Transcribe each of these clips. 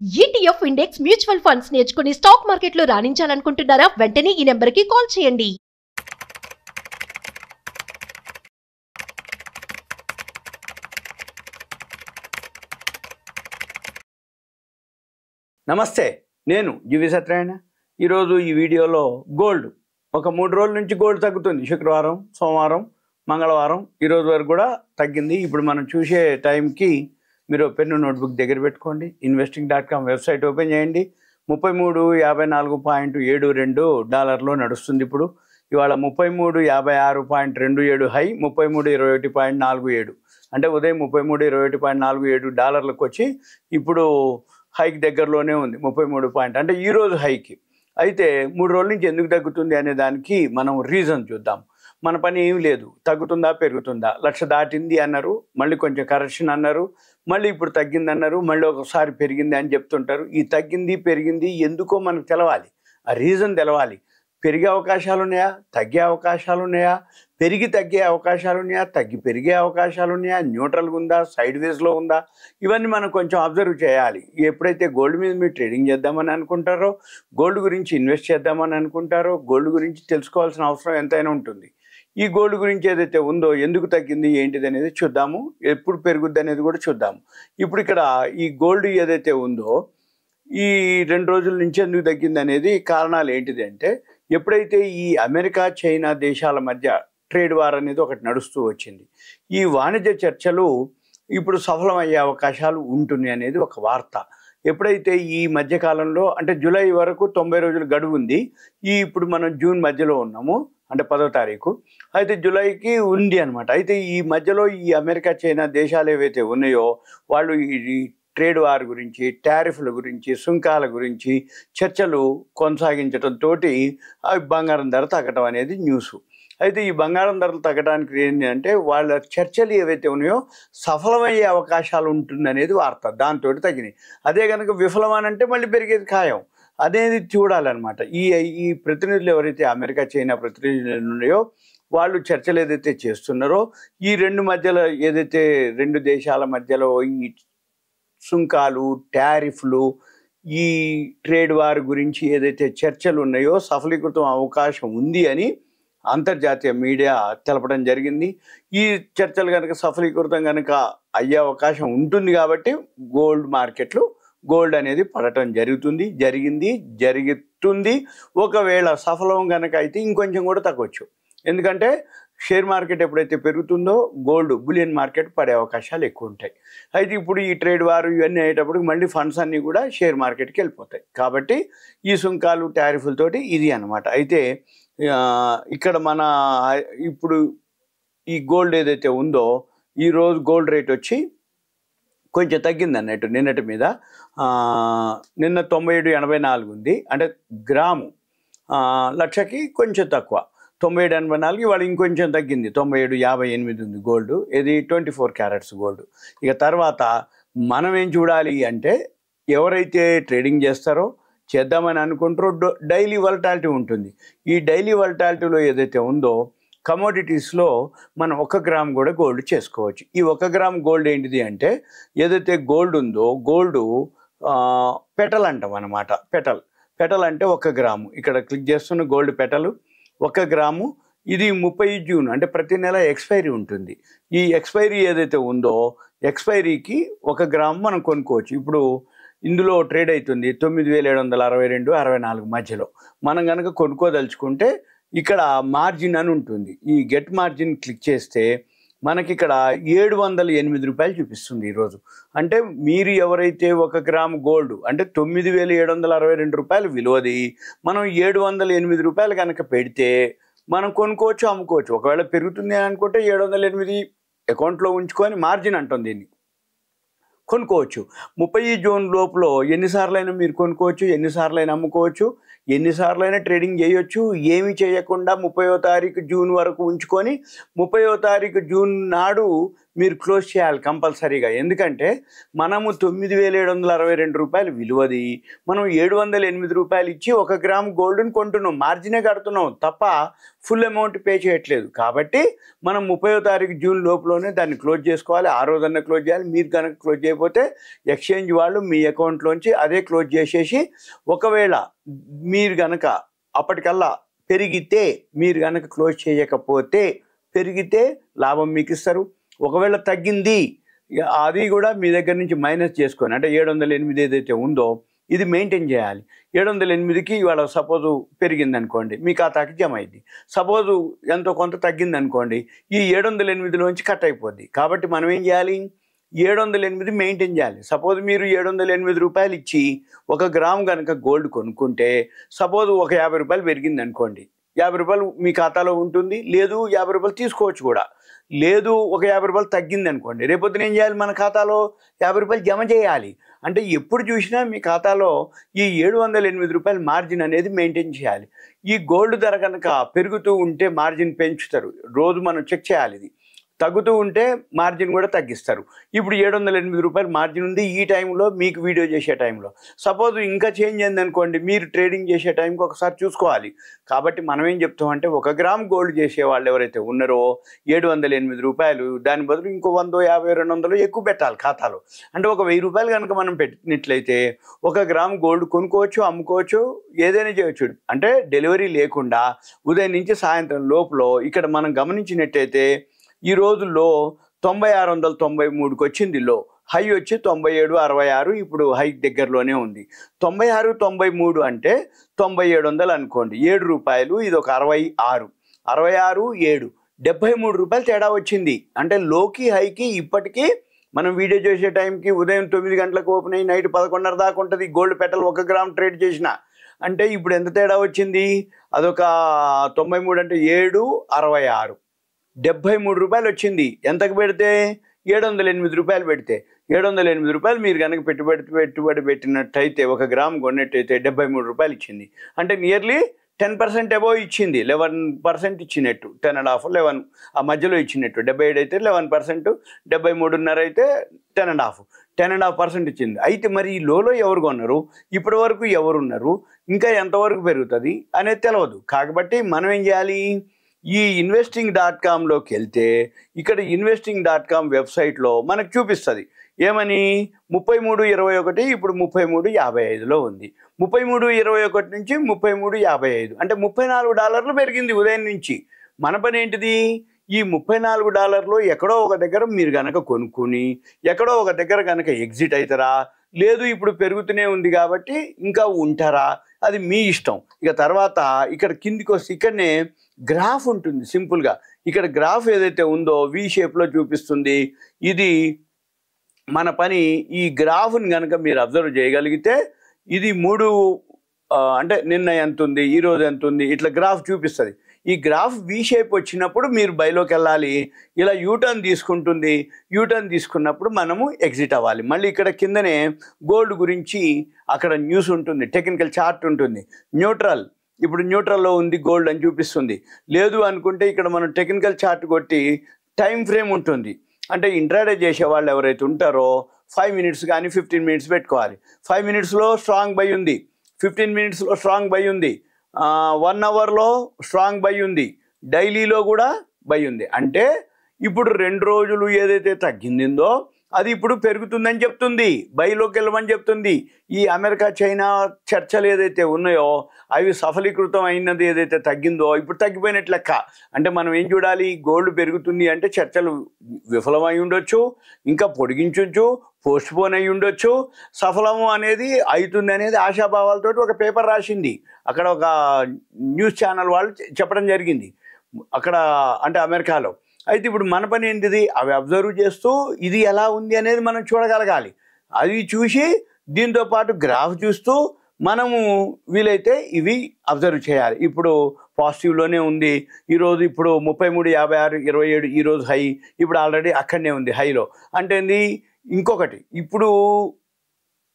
ETF index mutual funds నేర్చుకుని stock మార్కెట్లో రాణించాలనుకుంటున్నారా? వెంటనే ఈ నెంబర్కి కాల్ చేయండి. నమస్తే, నేను జీవి సత్యనారాయణ. ఈరోజు ఈ వీడియోలో గోల్డ్ ఒక 3 రోజుల నుంచి గోల్డ్ తగ్గుతుంది. శుక్రవారం, సోమవారం, మంగళవారం ఈరోజు వరకు కూడా తగ్గింది. ఇప్పుడు మనం చూసే టైంకి మీరు పెన్ను నోట్బుక్ దగ్గర పెట్టుకోండి. investing.com వెబ్సైట్ ఓపెన్ చేయండి. 3354.72 డాలర్లో నడుస్తుంది. ఇప్పుడు ఇవాళ 3356.27 హై, 3321.47 అంటే ఉదయం 3321.47 డాలర్లకు వచ్చి ఇప్పుడు హైక్ దగ్గరలోనే ఉంది. 33 పాయింట్ అంటే ఈరోజు హైకి. అయితే 3 రోజుల నుంచి ఎందుకు తగ్గుతుంది అనే దానికి మనం రీజన్ చూద్దాం. మన పని ఏమి లేదు, తగ్గుతుందా పెరుగుతుందా, 1,00,000 దాటింది అన్నారు, మళ్ళీ కొంచెం కరెక్షన్ అన్నారు, మళ్ళీ ఇప్పుడు తగ్గింది అన్నారు, మళ్ళీ ఒకసారి పెరిగింది అని చెప్తుంటారు. ఈ తగ్గింది పెరిగింది ఎందుకో మనకు తెలవాలి, ఆ రీజన్ తెలవాలి. పెరిగే అవకాశాలు ఉన్నాయా, తగ్గే అవకాశాలు ఉన్నాయా, పెరిగి తగ్గే అవకాశాలు ఉన్నాయా, తగ్గి పెరిగే అవకాశాలు ఉన్నాయా, న్యూట్రల్గా ఉందా, సైడ్ వేస్లో ఉందా, ఇవన్నీ మనం కొంచెం అబ్జర్వ్ చేయాలి. ఎప్పుడైతే గోల్డ్ మీద మీరు ట్రేడింగ్ చేద్దామని అనుకుంటారో, గోల్డ్ గురించి ఇన్వెస్ట్ చేద్దామని అనుకుంటారో, గోల్డ్ గురించి తెలుసుకోవాల్సిన అవసరం ఎంతైనా ఉంటుంది. ఈ గోల్డ్ గురించి ఏదైతే ఉందో, ఎందుకు తగ్గింది ఏంటిది అనేది చూద్దాము, ఎప్పుడు పెరుగుద్ది అనేది కూడా చూద్దాము. ఇప్పుడు ఇక్కడ ఈ గోల్డ్ ఏదైతే ఉందో ఈ 2 రోజుల నుంచి ఎందుకు తగ్గింది అనేది కారణాలు ఏంటిది అంటే, ఎప్పుడైతే ఈ అమెరికా చైనా దేశాల మధ్య ట్రేడ్ వార్ అనేది ఒకటి నడుస్తూ వచ్చింది, ఈ వాణిజ్య చర్చలు ఇప్పుడు సఫలమయ్యే అవకాశాలు ఉంటుంది అనేది ఒక వార్త. ఎప్పుడైతే ఈ మధ్యకాలంలో అంటే జూలై వరకు 90 రోజుల గడువు ఉంది, ఇప్పుడు మనం జూన్ మధ్యలో ఉన్నాము, అంటే 10వ తారీఖు. అయితే జూలైకి ఉంది అనమాట. అయితే ఈ మధ్యలో ఈ అమెరికా చైనా దేశాలు ఏవైతే ఉన్నాయో వాళ్ళు ఈ ట్రేడ్ వార్ గురించి, టారిఫ్ల గురించి, సుంకాల గురించి చర్చలు కొనసాగించడంతో బంగారం ధర తగ్గడం అనేది న్యూస్. అయితే ఈ బంగారం ధరలు తగ్గడానికి ఏంటి అంటే, వాళ్ళ చర్చలు ఏవైతే ఉన్నాయో సఫలమయ్యే అవకాశాలు ఉంటుందనేది వార్త, దాంతో తగ్గినాయి. అదే కనుక విఫలమనంటే మళ్ళీ పెరిగేది ఖాయం అనేది చూడాలన్నమాట. ఈ ప్రతినిధులు ఎవరైతే అమెరికా చైనా ప్రతినిధులు ఉన్నాయో వాళ్ళు చర్చలు ఏదైతే చేస్తున్నారో, ఈ 2 మధ్యలో ఏదైతే 2 దేశాల మధ్యలో ఈ సుంకాలు, టారిఫ్లు, ఈ ట్రేడ్ వార్ గురించి ఏదైతే చర్చలు ఉన్నాయో సఫలీకృతం అవకాశం ఉంది అని అంతర్జాతీయ మీడియా తెలపడం జరిగింది. ఈ చర్చలు కనుక సఫలీకృతం కనుక అయ్యే అవకాశం ఉంటుంది కాబట్టి గోల్డ్ మార్కెట్లు గోల్డ్ అనేది పడటం జరుగుతుంది. ఒకవేళ సఫలం కనుక అయితే ఇంకొంచెం కూడా తగ్గవచ్చు. ఎందుకంటే షేర్ మార్కెట్ ఎప్పుడైతే పెరుగుతుందో గోల్డ్ బులియన్ మార్కెట్ పడే అవకాశాలు ఎక్కువ ఉంటాయి. అయితే ఇప్పుడు ఈ ట్రేడ్ వార్ ఇవన్నీ అయ్యేటప్పుడు మళ్ళీ ఫండ్స్ అన్నీ కూడా షేర్ మార్కెట్కి వెళ్ళిపోతాయి. కాబట్టి ఈ సుంకాలు, టారిఫ్లతోటి ఇది అన్నమాట. అయితే ఇక్కడ మన ఇప్పుడు ఈ గోల్డ్ ఏదైతే ఉందో ఈరోజు గోల్డ్ రేట్ వచ్చి కొంచెం తగ్గింది అన్నట్టు నిన్నటి మీద. నిన్న 97.84 ఉంది, అంటే గ్రాము లక్షకి కొంచెం తక్కువ, 97.84. ఇవాళ ఇంకొంచెం తగ్గింది, 97.58 ఉంది గోల్డ్. ఇది 24 క్యారెట్స్ గోల్డ్. ఇక తర్వాత మనం ఏం చూడాలి అంటే, ఎవరైతే ట్రేడింగ్ చేద్దామని అనుకుంటారో డైలీ వలటాలిటీ ఉంటుంది. ఈ డైలీ వలటాలిటీలో ఏదైతే ఉందో కమోడిటీస్లో మనం 1 గ్రామ్ కూడా గోల్డ్ చేసుకోవచ్చు. ఈ 1 గ్రామ్ గోల్డ్ ఏంటిది అంటే, ఏదైతే గోల్డ్ ఉందో గోల్డ్ పెటల్ అంటాం అన్నమాట. పెటల్ అంటే 1 గ్రాము. ఇక్కడ క్లిక్ చేస్తున్న గోల్డ్ పెటలు 1 గ్రాము. ఇది 30 జూన్ అంటే ప్రతి నెల ఎక్స్పైరీ ఉంటుంది. ఈ ఎక్స్పైరీ ఏదైతే ఉందో ఎక్స్పైరీకి 1 గ్రాము మనం కొనుక్కోవచ్చు. ఇప్పుడు ఇందులో ట్రేడ్ అవుతుంది 9,762-64 మధ్యలో. మనం కనుక కొనుక్కోదలుచుకుంటే ఇక్కడ మార్జిన్ అని ఉంటుంది. ఈ గెట్ మార్జిన్ క్లిక్ చేస్తే మనకి ఇక్కడ 708 రూపాయలు చూపిస్తుంది ఈరోజు. అంటే మీరు ఎవరైతే 1 గ్రాము గోల్డ్ అంటే 9,762 రూపాయలు విలువది మనం 708 రూపాయలు కనుక పెడితే మనం కొనుక్కోవచ్చు, అమ్ముకోవచ్చు. ఒకవేళ పెరుగుతుంది అని అనుకుంటే 708 అకౌంట్లో ఉంచుకొని మార్జిన్ అంటుంది దీన్ని, కొనుక్కోవచ్చు. 30 జూన్ లోపల ఎన్నిసార్లైనా మీరు కొనుక్కోవచ్చు, ఎన్నిసార్లైనా అమ్ముకోవచ్చు, ఎన్నిసార్లైనా ట్రేడింగ్ చేయొచ్చు. ఏమి చేయకుండా 30వ తారీఖు జూన్ వరకు ఉంచుకొని 30వ తారీఖు జూన్ నాడు మీరు క్లోజ్ చేయాలి కంపల్సరీగా. ఎందుకంటే మనము 9,762 రూపాయలు విలువది మనం 708 రూపాయలు ఇచ్చి 1 గ్రామ్ గోల్డ్ని కొంటున్నాం, మార్జినే కడుతున్నాం తప్ప ఫుల్ అమౌంట్ పే చేయట్లేదు. కాబట్టి మనం 30వ తారీఖు జూన్ లోపలనే దాన్ని క్లోజ్ చేసుకోవాలి. ఆ రోజన్నా క్లోజ్ చేయాలి. మీరు కనుక క్లోజ్ చేయకపోతే ఎక్స్చేంజ్ వాళ్ళు మీ అకౌంట్లోంచి అదే క్లోజ్ చేసేసి, ఒకవేళ మీరు కనుక అప్పటికల్లా పెరిగితే, మీరు కనుక క్లోజ్ చేయకపోతే పెరిగితే లాభం మీకు ఇస్తారు. ఒకవేళ తగ్గింది అది కూడా మీ దగ్గర నుంచి మైనస్ చేసుకొని, అంటే 708 ఏదైతే ఉందో ఇది మెయింటైన్ చేయాలి. 708కి ఇవాళ సపోజు పెరిగింది అనుకోండి, మీ ఖాతాకి జమ అయింది. సపోజు ఎంతో కొంత తగ్గింది అనుకోండి, ఈ 708లోంచి కట్ అయిపోద్ది. కాబట్టి మనం ఏం చేయాలి, 708 మెయింటైన్ చేయాలి. సపోజ్ మీరు 708 రూపాయలు ఇచ్చి 1 గ్రామ్ కనుక గోల్డ్ కొనుక్కుంటే, సపోజ్ ఒక 50 రూపాయలు పెరిగింది అనుకోండి, 50 రూపాయలు మీ ఖాతాలో ఉంటుంది. లేదు 50 రూపాయలు తీసుకోవచ్చు కూడా. లేదు ఒక 50 రూపాయలు తగ్గింది అనుకోండి, రేపొద్దున ఏం చేయాలి, మన ఖాతాలో 50 రూపాయలు జమ చేయాలి. అంటే ఎప్పుడు చూసినా మీ ఖాతాలో ఈ 708 రూపాయల మార్జిన్ అనేది మెయింటైన్ చేయాలి. ఈ గోల్డ్ ధర కనుక పెరుగుతూ ఉంటే మార్జిన్ పెంచుతారు, రోజు మనం చెక్ చేయాలి. ఇది తగ్గుతూ ఉంటే మార్జిన్ కూడా తగ్గిస్తారు. ఇప్పుడు 708 రూపాయలు మార్జిన్ ఉంది ఈ టైంలో, మీకు వీడియో చేసే టైంలో. సపోజ్ ఇంకా చేంజ్ అయింది అనుకోండి, మీరు ట్రేడింగ్ చేసే టైంకి ఒకసారి చూసుకోవాలి. కాబట్టి మనం ఏం చెప్తామంటే, 1 గ్రామ్ గోల్డ్ చేసే వాళ్ళు ఎవరైతే ఉన్నారో 708 రూపాయలు, దాని బదులు ఇంకో 100, 50, 200 ఎక్కువ పెట్టాలి ఖాతాలో. అంటే ఒక 1000 రూపాయలు కనుక మనం పెట్టినట్లయితే 1 గ్రామ్ గోల్డ్ కొనుక్కోవచ్చు, అమ్ముకోవచ్చు, ఏదైనా చేయొచ్చు. అంటే డెలివరీ లేకుండా ఉదయం నుంచి సాయంత్రం లోపల. ఇక్కడ మనం గమనించినట్టయితే ఈ రోజుల్లో 9693కి వచ్చింది లో, హై వచ్చి 9766, ఇప్పుడు హై దగ్గరలోనే ఉంది. 96, 93 అంటే 9700 అనుకోండి, 7 రూపాయలు, ఇది ఒక 66, 66, 7, 73 రూపాయలు తేడా వచ్చింది. అంటే లోకి హైకి ఇప్పటికీ మనం వీడియో చేసే టైంకి ఉదయం 9 గంటలకు ఓపెన్ అయ్యి నైట్ 11:30 దాకా ఉంటుంది గోల్డ్ పెటల్ 1 గ్రామ్ ట్రేడ్ చేసిన. అంటే ఇప్పుడు ఎంత తేడా వచ్చింది, అదొక 93 అంటే 7, 66, 73 రూపాయలు వచ్చింది. ఎంతకు పెడితే 708 రూపాయలు పెడితే. 708 రూపాయలు మీరు కనుక పెట్టుబడి పెట్టినట్టయితే 1 గ్రామ్ కొన్నట్టయితే 73 రూపాయలు ఇచ్చింది. అంటే నియర్లీ 10% అబోవ్ ఇచ్చింది, 11% ఇచ్చినట్టు, 10.5, 11 ఆ మధ్యలో ఇచ్చినట్టు. 77 అయితే 11%, 73.5 అయితే 10.5% ఇచ్చింది. అయితే మరి ఈ లోలో ఎవరు కొన్నారు, ఇప్పటి వరకు ఎవరున్నారు, ఇంకా ఎంతవరకు పెరుగుతుంది అనేది తెలియదు. కాబట్టి మనం ఏం చేయాలి, ఈ investing.comలోకి వెళ్తే ఇక్కడ investing.com వెబ్సైట్లో మనకు చూపిస్తుంది ఏమని, 33.21 ఇప్పుడు 33.55లో ఉంది. 33.21 నుంచి 33.55 అంటే $34 పెరిగింది ఉదయం నుంచి. మన పని ఏంటిది, ఈ $34 ఎక్కడో ఒక దగ్గర మీరు కనుక కొనుక్కొని ఎక్కడో ఒక దగ్గర కనుక ఎగ్జిట్ అవుతారా, లేదు ఇప్పుడు పెరుగుతూనే ఉంది కాబట్టి ఇంకా ఉంటారా, అది మీ ఇష్టం. ఇక తర్వాత ఇక్కడ కిందికి వస్తే ఇక్కడనే గ్రాఫ్ ఉంటుంది సింపుల్గా. ఇక్కడ గ్రాఫ్ ఏదైతే ఉందో వి షేప్లో చూపిస్తుంది. ఇది మన పని, ఈ గ్రాఫ్ని కనుక మీరు అబ్జర్వ్ చేయగలిగితే ఇది 3 అంటే నిన్న ఎంత ఉంది, ఈరోజు ఎంత ఉంది, ఇట్లా గ్రాఫ్ చూపిస్తుంది. ఈ గ్రాఫ్ వి షేప్ వచ్చినప్పుడు మీరు బైలోకి వెళ్ళాలి. ఇలా యూటర్న్ తీసుకుంటుంది, యూటర్న్ తీసుకున్నప్పుడు మనము ఎగ్జిట్ అవ్వాలి. మళ్ళీ ఇక్కడ కిందనే గోల్డ్ గురించి అక్కడ న్యూస్ ఉంటుంది, టెక్నికల్ చార్ట్ ఉంటుంది. న్యూట్రల్, ఇప్పుడు న్యూట్రల్లో ఉంది గోల్డ్ అని చూపిస్తుంది. లేదు అనుకుంటే ఇక్కడ మనం టెక్నికల్ చార్ట్ కొట్టి టైం ఫ్రేమ్ ఉంటుంది. అంటే ఇంట్రాడే చేసే వాళ్ళు ఎవరైతే ఉంటారో 5 మినిట్స్ కానీ 15 మినిట్స్ పెట్టుకోవాలి. 5 మినిట్స్లో స్ట్రాంగ్ బై ఉంది, 15 మినిట్స్లో స్ట్రాంగ్ బై ఉంది, 1 అవర్లో స్ట్రాంగ్ బై ఉంది, డైలీలో కూడా బై ఉంది. అంటే ఇప్పుడు 2 రోజులు ఏదైతే తగ్గిందో అది ఇప్పుడు పెరుగుతుందని చెప్తుంది, బైలోకి వెళ్ళమని చెప్తుంది. ఈ అమెరికా చైనా చర్చలు ఏదైతే ఉన్నాయో అవి సఫలీకృతం అయినది ఏదైతే తగ్గిందో ఇప్పుడు తగ్గిపోయినట్లు లెక్క. అంటే మనం ఏం చూడాలి, గోల్డ్ పెరుగుతుంది అంటే చర్చలు విఫలమై ఉండొచ్చు, ఇంకా పొడిగించవచ్చు, పోస్ట్ పోన్ అయి ఉండొచ్చు, సఫలము అనేది అవుతుంది అనేది ఆశాభావాలతో ఒక పేపర్ రాసింది. అక్కడ ఒక న్యూస్ ఛానల్ వాళ్ళు చెప్పడం జరిగింది అక్కడ, అంటే అమెరికాలో. అయితే ఇప్పుడు మన పని ఏంటిది, అవి అబ్జర్వ్ చేస్తూ ఇది ఎలా ఉంది అనేది మనం చూడగలగాలి. అవి చూసి దీంతో పాటు గ్రాఫ్ చూస్తూ మనము వీలైతే ఇవి అబ్జర్వ్ చేయాలి. ఇప్పుడు పాజిటివ్లోనే ఉంది ఈరోజు, ఇప్పుడు 33.56, 27 ఈరోజు హై, ఇప్పుడు ఆల్రెడీ అక్కడనే ఉంది హైలో. అంటే ఏంది, ఇంకొకటి ఇప్పుడు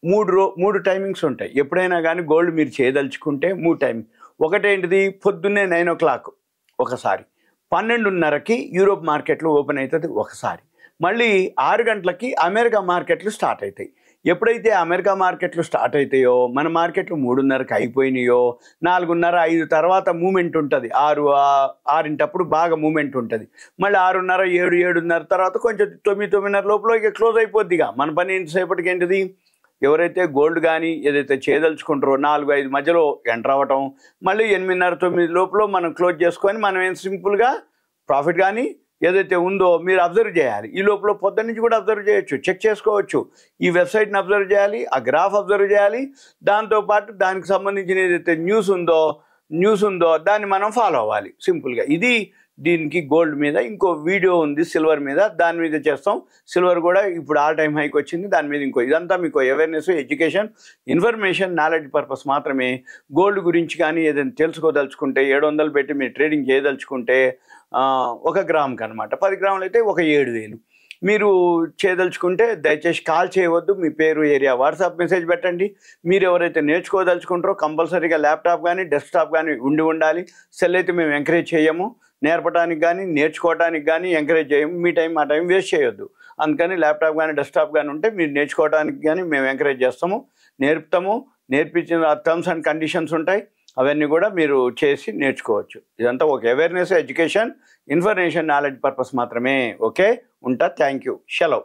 3 టైమింగ్స్ ఉంటాయి ఎప్పుడైనా కానీ గోల్డ్ మీరు చేయదలుచుకుంటే. 3 టైమింగ్. ఒకటేంటిది, పొద్దున్నే 9 o'clock ఒకసారి, 12:30కి యూరోప్ మార్కెట్లో ఓపెన్ అవుతుంది ఒకసారి, మళ్ళీ 6 గంటలకి అమెరికా మార్కెట్లు స్టార్ట్ అవుతాయి. ఎప్పుడైతే అమెరికా మార్కెట్లు స్టార్ట్ అవుతాయో మన మార్కెట్లు 3:30కి అయిపోయినాయో 4:30, 5 తర్వాత మూమెంట్ ఉంటుంది. 6 బాగా మూమెంట్ ఉంటుంది. మళ్ళీ 6:30, 7, 7:30 తర్వాత కొంచెం 9, 9:30 లోపల ఇక క్లోజ్ అయిపోద్దిగా. మన పని ఎంతసేపటికి ఏంటిది, ఎవరైతే గోల్డ్ కానీ ఏదైతే చేయదలుచుకుంటారో 4, 5 మధ్యలో ఎంటర్ అవ్వటం, మళ్ళీ 8:30, 9 లోపల మనం క్లోజ్ చేసుకొని మనం ఏం సింపుల్గా ప్రాఫిట్ కానీ ఏదైతే ఉందో మీరు అబ్జర్వ్ చేయాలి. ఈ లోపల పొద్దున్న నుంచి కూడా అబ్జర్వ్ చేయొచ్చు, చెక్ చేసుకోవచ్చు. ఈ వెబ్సైట్ని అబ్జర్వ్ చేయాలి, ఆ గ్రాఫ్ అబ్జర్వ్ చేయాలి. దాంతోపాటు దానికి సంబంధించిన ఏదైతే న్యూస్ ఉందో దాన్ని మనం ఫాలో అవ్వాలి సింపుల్గా. ఇది దీనికి గోల్డ్ మీద ఇంకో వీడియో ఉంది, సిల్వర్ మీద, దాని మీద చేస్తాం. సిల్వర్ కూడా ఇప్పుడు ఆల్ టైమ్ హైక్ వచ్చింది, దాని మీద ఇదంతా మీకు awareness, education, information, knowledge purpose మాత్రమే. గోల్డ్ గురించి కానీ ఏదైనా తెలుసుకోదలుచుకుంటే 700 పెట్టి మీరు ట్రేడింగ్ చేయదలుచుకుంటే 1 గ్రాముకి అనమాట, 10 గ్రాములు అయితే 7,000 మీరు చేయదలుచుకుంటే దయచేసి కాల్ చేయవద్దు. మీ పేరు, ఏరియా, వాట్సాప్ మెసేజ్ పెట్టండి. మీరు ఎవరైతే నేర్చుకోదలుచుకుంటారో కంపల్సరీగా ల్యాప్టాప్ కానీ డెస్క్టాప్ కానీ ఉండాలి. సెల్ అయితే మేము ఎంకరేజ్ చేయము, నేర్పడానికి కానీ నేర్చుకోవడానికి కానీ ఎంకరేజ్ చేయము. మీ టైం మా టైం వేస్ట్ చేయొద్దు. అందుకని ల్యాప్టాప్ కానీ డెస్క్టాప్ కానీ ఉంటే మీరు నేర్చుకోవడానికి కానీ మేము ఎంకరేజ్ చేస్తాము, నేర్పుతాము. నేర్పించిన టర్మ్స్ అండ్ కండిషన్స్ ఉంటాయి, అవన్నీ కూడా మీరు చేసి నేర్చుకోవచ్చు. ఇదంతా ఒక awareness, education, information, knowledge purpose మాత్రమే. ఓకే, ఉంటా. Thank you. సెలవు.